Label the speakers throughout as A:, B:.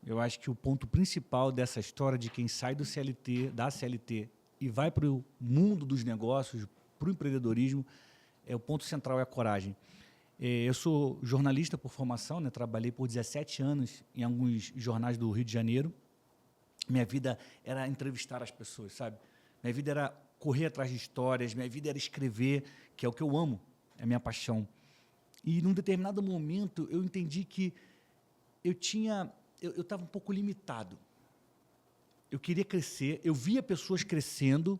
A: Eu acho que o ponto principal dessa história de quem sai da CLT e vai para o mundo dos negócios, para o empreendedorismo, o ponto central é a coragem. Eu sou jornalista por formação, né? Trabalhei por 17 anos em alguns jornais do Rio de Janeiro. Minha vida era entrevistar as pessoas, sabe? Minha vida era correr atrás de histórias, minha vida era escrever, que é o que eu amo, é a minha paixão. E, num determinado momento, eu entendi que eu estava um pouco limitado. Eu queria crescer, eu via pessoas crescendo,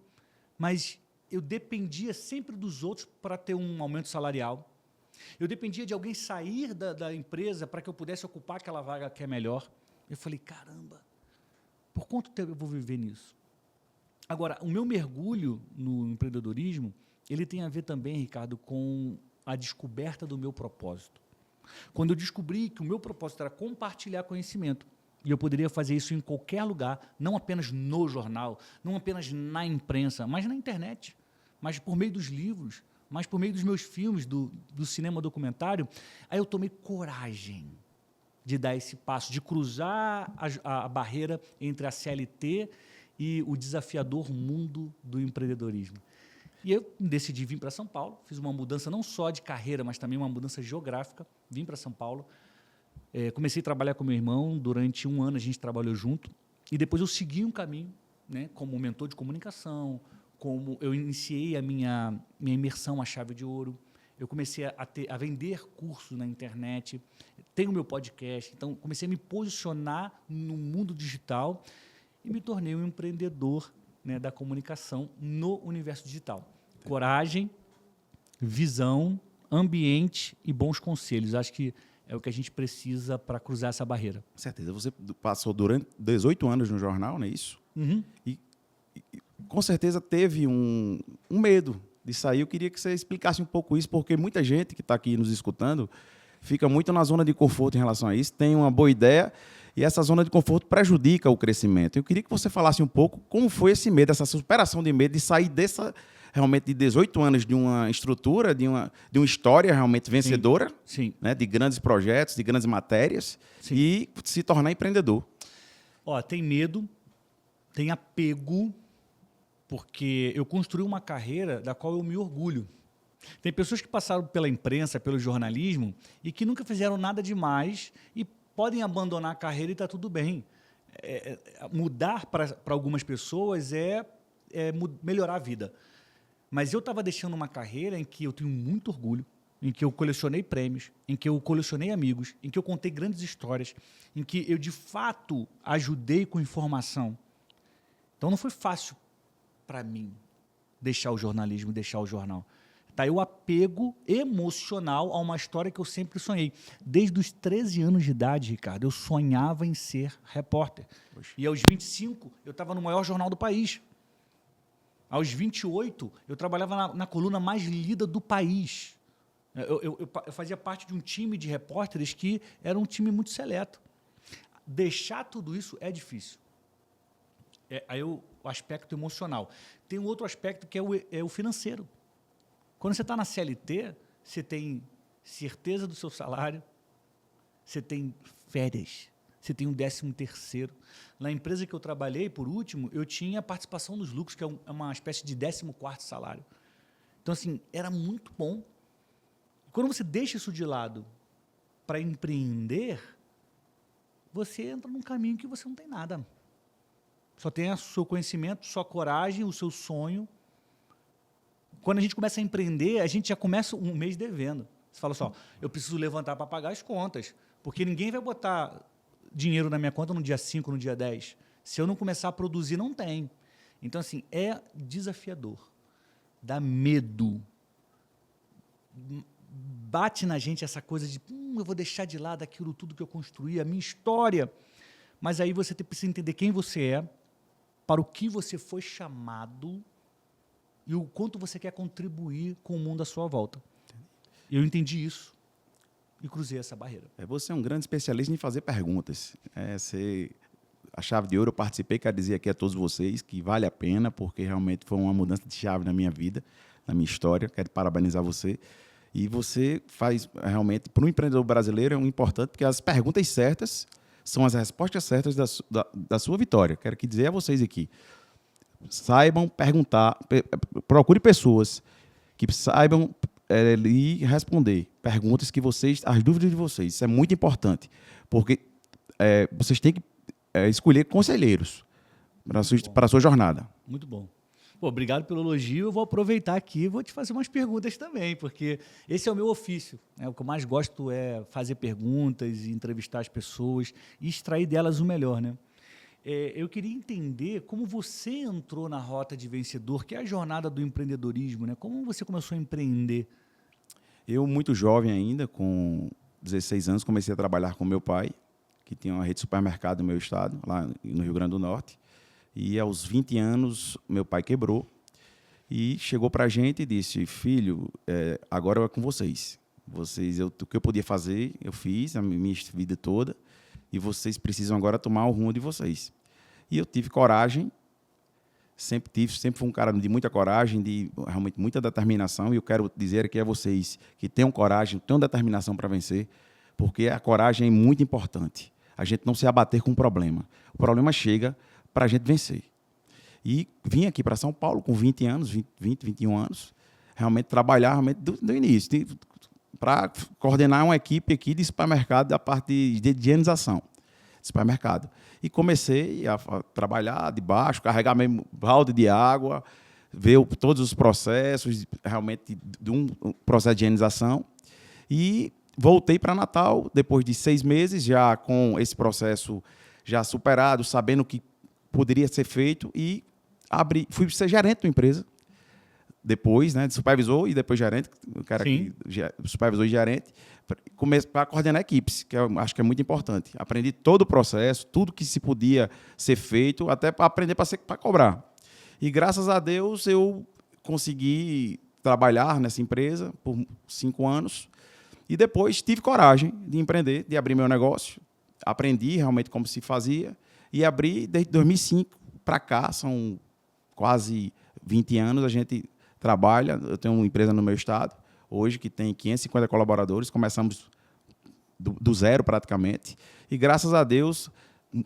A: mas eu dependia sempre dos outros para ter um aumento salarial. Eu dependia de alguém sair da empresa para que eu pudesse ocupar aquela vaga que é melhor. Eu falei, caramba, por quanto tempo eu vou viver nisso? Agora, o meu mergulho no empreendedorismo, ele tem a ver também, Ricardo, com a descoberta do meu propósito. Quando eu descobri que o meu propósito era compartilhar conhecimento, e eu poderia fazer isso em qualquer lugar, não apenas no jornal, não apenas na imprensa, mas na internet, mas por meio dos livros, mas por meio dos meus filmes, do cinema documentário, aí eu tomei coragem de dar esse passo, de cruzar a barreira entre a CLT e o desafiador mundo do empreendedorismo. E eu decidi vir para São Paulo, fiz uma mudança não só de carreira, mas também uma mudança geográfica, vim para São Paulo, comecei a trabalhar com meu irmão, durante 1 ano a gente trabalhou junto, e depois eu segui um caminho, né, como mentor de comunicação, como eu iniciei a minha imersão à chave de ouro, eu comecei a vender cursos na internet, tenho meu podcast, então comecei a me posicionar no mundo digital e me tornei um empreendedor, né, da comunicação no universo digital. Coragem, visão, ambiente e bons conselhos. Acho que é o que a gente precisa para cruzar essa barreira.
B: Com certeza. Você passou durante 18 anos no jornal, não é isso?
A: Uhum.
B: E com certeza teve um medo de sair. Eu queria que você explicasse um pouco isso, porque muita gente que está aqui nos escutando fica muito na zona de conforto em relação a isso, tem uma boa ideia e essa zona de conforto prejudica o crescimento. Eu queria que você falasse um pouco como foi esse medo, essa superação de medo de sair realmente de 18 anos de uma estrutura, de uma história realmente vencedora,
A: Sim.
B: Né, de grandes projetos, de grandes matérias, sim, e se tornar empreendedor.
A: Tem medo, tem apego, porque eu construí uma carreira da qual eu me orgulho. Tem pessoas que passaram pela imprensa, pelo jornalismo, e que nunca fizeram nada demais e podem abandonar a carreira e está tudo bem. Mudar para algumas pessoas é melhorar a vida. Mas eu estava deixando uma carreira em que eu tenho muito orgulho, em que eu colecionei prêmios, em que eu colecionei amigos, em que eu contei grandes histórias, em que eu, de fato, ajudei com informação. Então, não foi fácil para mim deixar o jornalismo, deixar o jornal. Tá aí o apego emocional a uma história que eu sempre sonhei. Desde os 13 anos de idade, Ricardo, eu sonhava em ser repórter. Poxa. E aos 25, eu estava no maior jornal do país. Aos 28, eu trabalhava na coluna mais lida do país. Eu fazia parte de um time de repórteres que era um time muito seleto. Deixar tudo isso é difícil. Aí o aspecto emocional. Tem um outro aspecto que é o financeiro. Quando você está na CLT, você tem certeza do seu salário, você tem férias, você tem um 13º. Na empresa que eu trabalhei, por último, eu tinha participação nos lucros, que é uma espécie de 14º salário. Então, assim, era muito bom. Quando você deixa isso de lado para empreender, você entra num caminho que você não tem nada. Só tem o seu conhecimento, sua coragem, o seu sonho. Quando a gente começa a empreender, a gente já começa um mês devendo. Você fala só, eu preciso levantar para pagar as contas, porque ninguém vai botar dinheiro na minha conta no dia 5, no dia 10. Se eu não começar a produzir, não tem. Então, assim, é desafiador. Dá medo. Bate na gente essa coisa de eu vou deixar de lado aquilo tudo que eu construí, a minha história. Mas aí você precisa entender quem você é, para o que você foi chamado e o quanto você quer contribuir com o mundo à sua volta. Eu entendi isso e cruzei essa barreira.
B: Você é um grande especialista em fazer perguntas. A chave de ouro eu participei, quero dizer aqui a todos vocês que vale a pena, porque realmente foi uma mudança de chave na minha vida, na minha história. Quero parabenizar você. E você faz realmente, para o empreendedor brasileiro, é um importante, porque as perguntas certas são as respostas certas da sua vitória. Quero que dizer a vocês aqui. Saibam perguntar, procure pessoas que saibam lhe responder perguntas que vocês, as dúvidas de vocês. Isso é muito importante, porque vocês têm que escolher conselheiros para a sua jornada.
A: Muito bom. Pô, obrigado pelo elogio. Eu vou aproveitar aqui e vou te fazer umas perguntas também, porque esse é o meu ofício, né? O que eu mais gosto é fazer perguntas e entrevistar as pessoas e extrair delas o melhor, né? Eu queria entender como você entrou na rota de vencedor, que é a jornada do empreendedorismo, né? Como você começou a empreender?
B: Eu, muito jovem ainda, com 16 anos, comecei a trabalhar com meu pai, que tinha uma rede de supermercado no meu estado, lá no Rio Grande do Norte. E aos 20 anos, meu pai quebrou e chegou para a gente e disse: filho, agora é com vocês. O que eu podia fazer, eu fiz a minha vida toda, e vocês precisam agora tomar o rumo de vocês. E eu tive coragem, sempre fui um cara de muita coragem, de realmente muita determinação, e eu quero dizer aqui a vocês que tenham coragem, tenham determinação para vencer, porque a coragem é muito importante. A gente não se abater com o problema. O problema chega para a gente vencer. E vim aqui para São Paulo com 20 anos, 21 anos, realmente trabalhar realmente do início, para coordenar uma equipe aqui de supermercado, da parte de higienização de supermercado. E comecei a trabalhar de baixo, carregar mesmo balde de água, ver todos os processos, realmente de um processo de higienização. E voltei para Natal, depois de 6 meses, já com esse processo já superado, sabendo que poderia ser feito, e fui ser gerente da empresa. Depois, né, de supervisor e depois gerente, o cara que supervisor e gerente, comecei para coordenar equipes, que eu acho que é muito importante. Aprendi todo o processo, tudo que se podia ser feito, até para aprender para cobrar. E graças a Deus eu consegui trabalhar nessa empresa por 5 anos e depois tive coragem de empreender, de abrir meu negócio. Aprendi realmente como se fazia e abri desde 2005 para cá, são quase 20 anos, a gente trabalha. Eu tenho uma empresa no meu estado, hoje, que tem 550 colaboradores. Começamos do zero, praticamente. E, graças a Deus,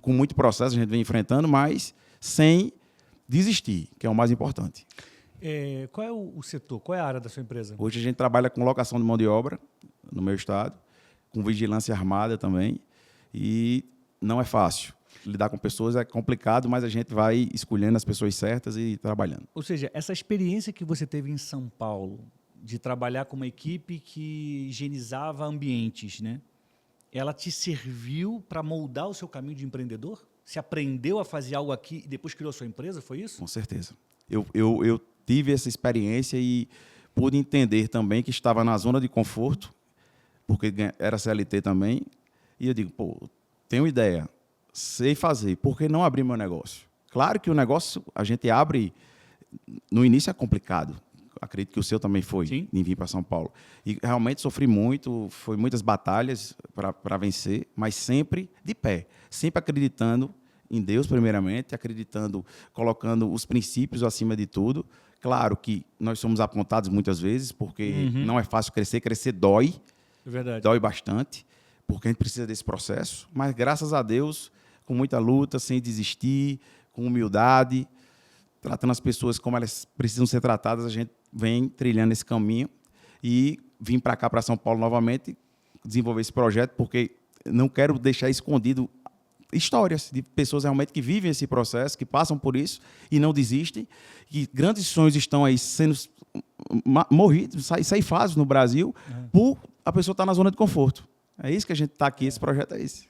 B: com muito processo, a gente vem enfrentando, mas sem desistir, que é o mais importante.
A: Qual é o setor? Qual é a área da sua empresa?
B: Hoje a gente trabalha com locação de mão de obra, no meu estado, com vigilância armada também. E não é fácil. Lidar com pessoas é complicado, mas a gente vai escolhendo as pessoas certas e trabalhando.
A: Ou seja, essa experiência que você teve em São Paulo, de trabalhar com uma equipe que higienizava ambientes, né? Ela te serviu para moldar o seu caminho de empreendedor? Você aprendeu a fazer algo aqui e depois criou a sua empresa, foi isso?
B: Com certeza. Eu tive essa experiência e pude entender também que estava na zona de conforto, porque era CLT também, e eu digo, pô, tenho ideia, sei fazer, por que não abrir meu negócio? Claro que o negócio a gente abre, no início é complicado, acredito que o seu também foi,
A: Sim.
B: Em vir para São Paulo. E realmente sofri muito, foi muitas batalhas para vencer, mas sempre de pé, sempre acreditando em Deus primeiramente, acreditando, colocando os princípios acima de tudo. Claro que nós somos apontados muitas vezes, porque não é fácil crescer dói,
A: É verdade.
B: dói bastante, porque a gente precisa desse processo, mas graças a Deus, com muita luta, sem desistir, com humildade, tratando as pessoas como elas precisam ser tratadas, a gente vem trilhando esse caminho e vim para cá, para São Paulo novamente, desenvolver esse projeto, porque não quero deixar escondido histórias de pessoas realmente que vivem esse processo, que passam por isso e não desistem, que grandes sonhos estão aí sendo morridos, ceifados no Brasil, por a pessoa estar na zona de conforto. É isso que a gente está aqui, esse projeto é esse.